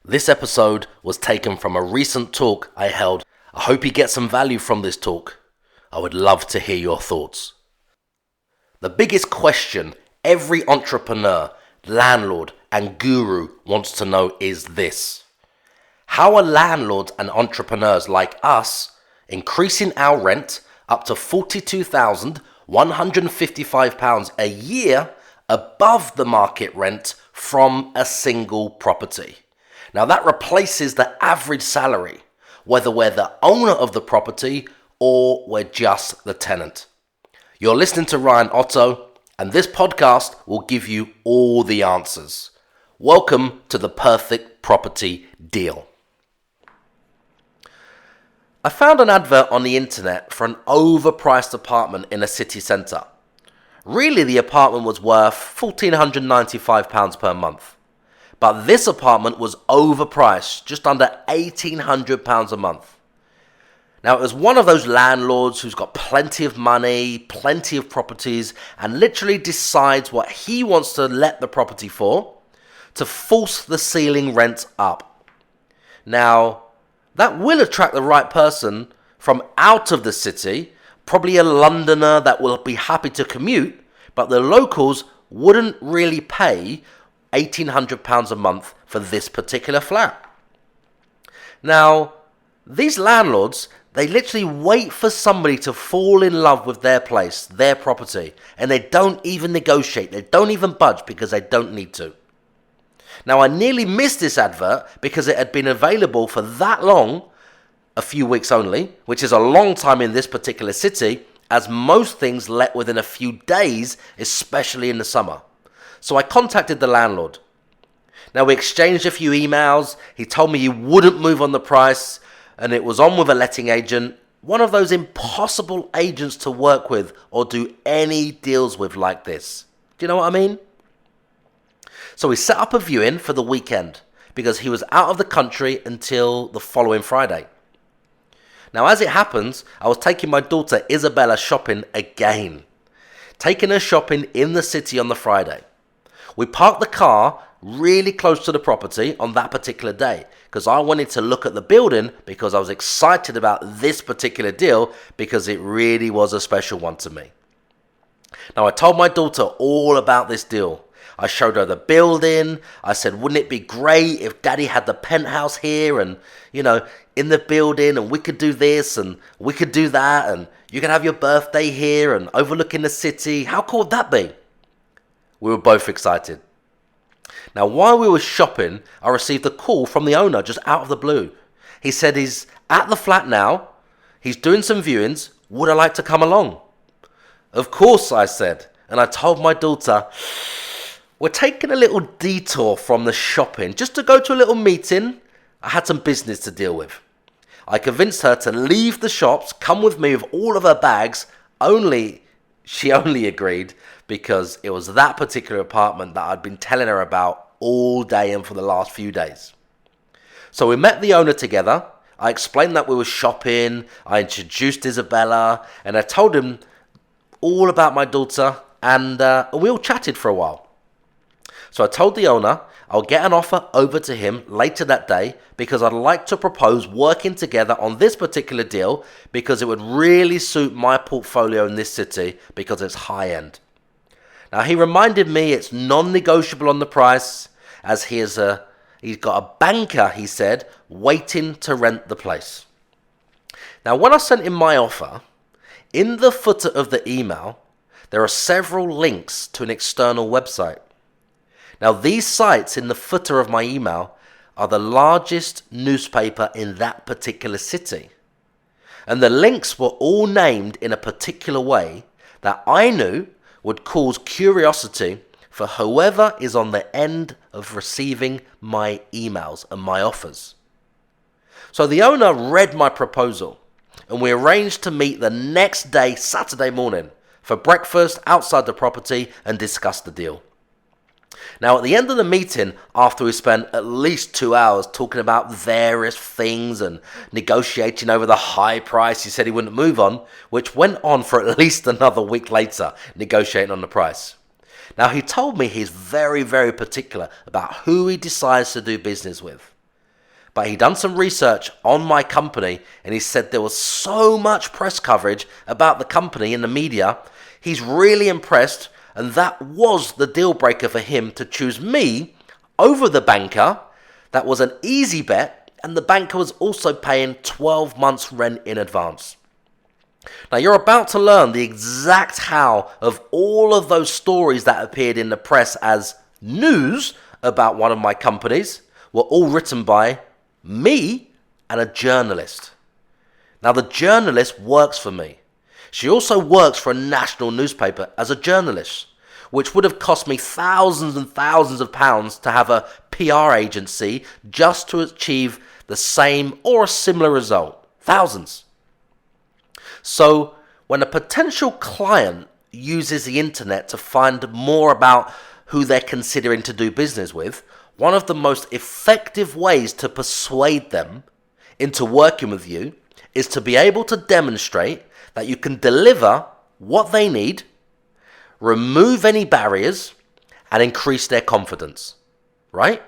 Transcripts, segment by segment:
This episode was taken from a recent talk I held. I hope you get some value from this talk. I would love to hear your thoughts. The biggest question every entrepreneur, landlord, and guru wants to know is this: how are landlords and entrepreneurs like us increasing our rent up to £42,155 a year above the market rent from a single property? Now that replaces the average salary, whether we're the owner of the property or we're just the tenant. You're listening to Ryan OTTO, and this podcast will give you all the answers. Welcome to the perfect property deal. I found an advert on the internet for an overpriced apartment in a city centre. Really, the apartment was worth £1,495 per month. But this apartment was overpriced, just under £1,800 a month. Now, it was one of those landlords who's got plenty of money, plenty of properties, and literally decides what he wants to let the property for to force the ceiling rent up. Now, that will attract the right person from out of the city, probably a Londoner that will be happy to commute, but the locals wouldn't really pay £1,800 a month for this particular flat. Now, these landlords, they literally wait for somebody to fall in love with their place, their property, and they don't even negotiate. They don't even budge because they don't need to. Now, I nearly missed this advert because it had been available for that long, a few weeks only, which is a long time in this particular city, as most things let within a few days, especially in the summer. So I contacted the landlord. Now, we exchanged a few emails. He told me he wouldn't move on the price, and it was on with a letting agent, one of those impossible agents to work with or do any deals with like this. Do you know what I mean? So we set up a viewing for the weekend because he was out of the country until the following Friday. Now, as it happens, I was taking my daughter Isabella shopping again. Taking her shopping in the city on the Friday. We parked the car really close to the property on that particular day because I wanted to look at the building because I was excited about this particular deal because it really was a special one to me. Now, I told my daughter all about this deal. I showed her the building. I said, wouldn't it be great if Daddy had the penthouse here and, in the building, and we could do this and we could do that, and you could have your birthday here and overlooking the city. How cool would that be? We were both excited. Now, while we were shopping, I received a call from the owner just out of the blue. He said he's at the flat now. He's doing some viewings. Would I like to come along? Of course, I said. And I told my daughter, we're taking a little detour from the shopping just to go to a little meeting. I had some business to deal with. I convinced her to leave the shops, come with me with all of her bags. She only agreed because it was that particular apartment that I'd been telling her about all day and for the last few days. So we met the owner together. I explained that we were shopping. I introduced Isabella and I told him all about my daughter, and we all chatted for a while. So I told the owner I'll get an offer over to him later that day because I'd like to propose working together on this particular deal because it would really suit my portfolio in this city because it's high end. Now, he reminded me it's non-negotiable on the price as he's got a banker, he said, waiting to rent the place. Now, when I sent him my offer, in the footer of the email, there are several links to an external website. Now, these sites in the footer of my email are the largest newspaper in that particular city. And the links were all named in a particular way that I knew would cause curiosity for whoever is on the end of receiving my emails and my offers. So the owner read my proposal and we arranged to meet the next day, Saturday morning, for breakfast outside the property and discuss the deal. Now, at the end of the meeting, after we spent at least 2 hours talking about various things and negotiating over the high price he said he wouldn't move on, which went on for at least another week later, negotiating on the price. Now, he told me he's very, very particular about who he decides to do business with. but he done some research on my company and he said there was so much press coverage about the company in the media. He's really impressed, and that was the deal breaker for him to choose me over the banker. That was an easy bet, and the banker was also paying 12 months rent in advance. Now you're about to learn the exact how of all of those stories that appeared in the press as news about one of my companies were all written by me and a journalist. Now the journalist works for me. She also works for a national newspaper as a journalist, which would have cost me thousands and thousands of pounds to have a PR agency just to achieve the same or a similar result. Thousands. So when a potential client uses the internet to find more about who they're considering to do business with, one of the most effective ways to persuade them into working with you is to be able to demonstrate that you can deliver what they need, remove any barriers, and increase their confidence, right?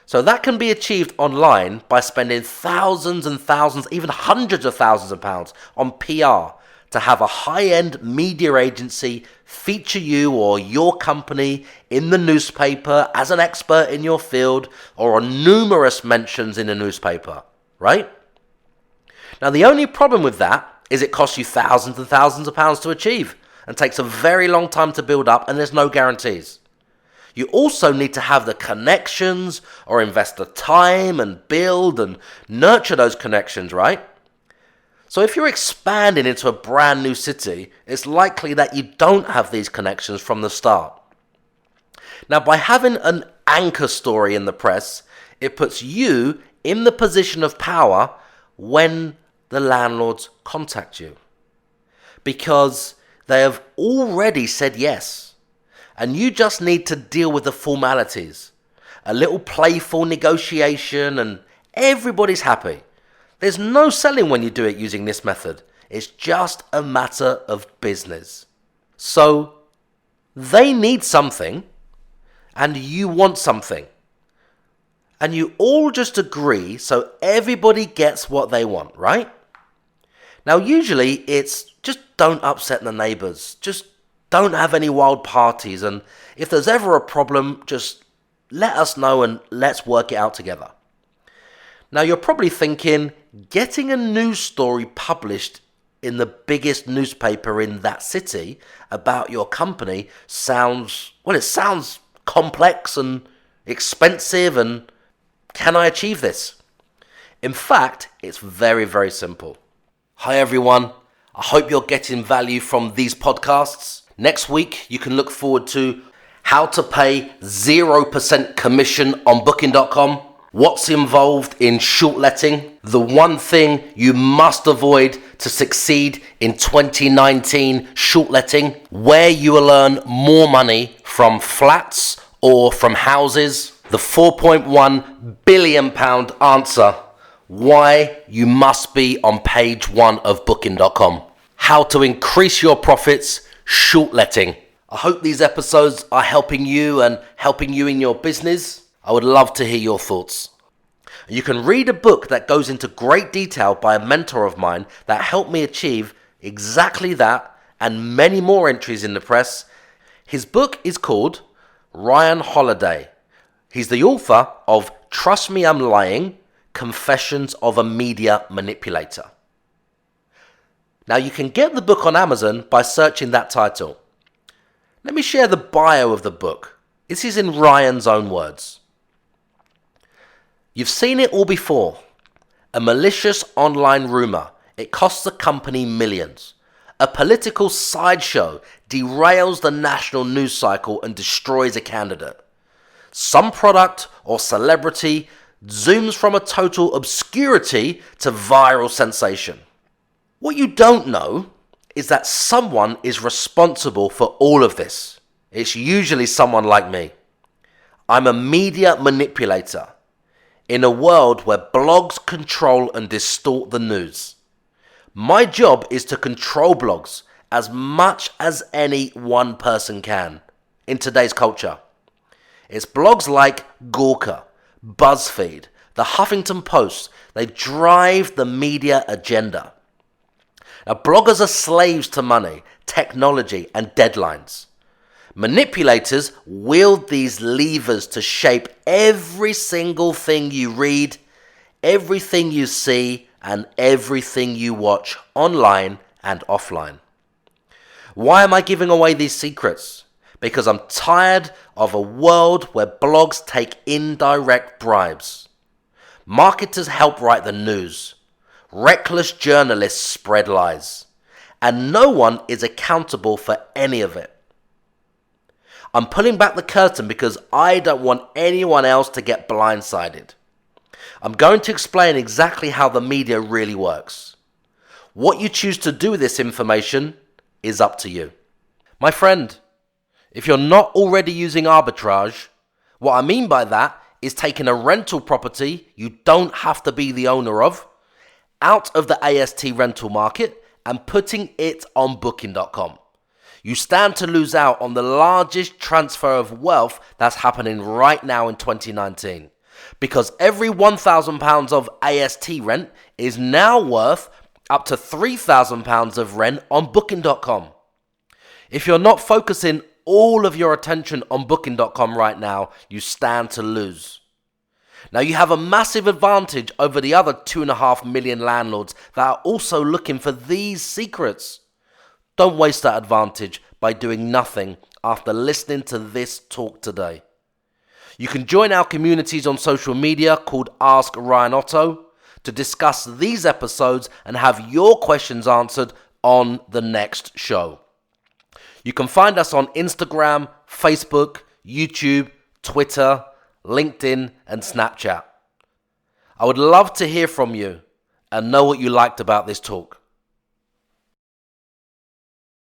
So that can be achieved online by spending thousands and thousands, even hundreds of thousands of pounds on PR to have a high-end media agency feature you or your company in the newspaper as an expert in your field or on numerous mentions in the newspaper, right? Now, the only problem with that is it costs you thousands and thousands of pounds to achieve and takes a very long time to build up, and there's no guarantees. You also need to have the connections or invest the time and build and nurture those connections, right? So if you're expanding into a brand new city, it's likely that you don't have these connections from the start. Now, by having an anchor story in the press, it puts you in the position of power when the landlords contact you, because they have already said yes, and you just need to deal with the formalities. A little playful negotiation and everybody's happy. There's no selling when you do it using this method. It's just a matter of business. So they need something and you want something. And you all just agree so everybody gets what they want, right? Now usually it's just don't upset the neighbors. Just don't have any wild parties. And if there's ever a problem, just let us know and let's work it out together. Now you're probably thinking, getting a news story published in the biggest newspaper in that city about your company sounds complex and expensive, and can I achieve this? In fact, it's very, very simple. Hi everyone, I hope you're getting value from these podcasts. Next week, you can look forward to how to pay 0% commission on Booking.com. What's involved in short letting? The one thing you must avoid to succeed in 2019 short letting, where you will earn more money from flats or from houses. The £4.1 billion answer, why you must be on page 1 of Booking.com. How to increase your profits short letting. I hope these episodes are helping you and helping you in your business. I would love to hear your thoughts. You can read a book that goes into great detail by a mentor of mine that helped me achieve exactly that and many more entries in the press. His book is called Ryan Holiday. He's the author of Trust Me, I'm Lying, Confessions of a Media Manipulator. Now you can get the book on Amazon by searching that title. Let me share the bio of the book. This is in Ryan's own words. You've seen it all before. A malicious online rumor. It costs the company millions. A political sideshow derails the national news cycle and destroys a candidate. Some product or celebrity zooms from a total obscurity to viral sensation. What you don't know is that someone is responsible for all of this. It's usually someone like me. I'm a media manipulator in a world where blogs control and distort the news. My job is to control blogs as much as any one person can in today's culture. It's blogs like Gawker, BuzzFeed, the Huffington Post, they drive the media agenda. Now, bloggers are slaves to money, technology, and deadlines. Manipulators wield these levers to shape every single thing you read, everything you see, and everything you watch online and offline. Why am I giving away these secrets? Because I'm tired of a world where blogs take indirect bribes. Marketers help write the news. Reckless journalists spread lies. And no one is accountable for any of it. I'm pulling back the curtain because I don't want anyone else to get blindsided. I'm going to explain exactly how the media really works. What you choose to do with this information is up to you. My friend, if you're not already using arbitrage, what I mean by that is taking a rental property you don't have to be the owner of out of the AST rental market and putting it on Booking.com. You stand to lose out on the largest transfer of wealth that's happening right now in 2019. Because every £1,000 of AST rent is now worth up to £3,000 of rent on Booking.com. If you're not focusing all of your attention on Booking.com right now, you stand to lose. Now you have a massive advantage over the other 2.5 million landlords that are also looking for these secrets. Don't waste that advantage by doing nothing after listening to this talk today. You can join our communities on social media called Ask Ryan OTTO to discuss these episodes and have your questions answered on the next show. You can find us on Instagram, Facebook, YouTube, Twitter, LinkedIn, and Snapchat. I would love to hear from you and know what you liked about this talk.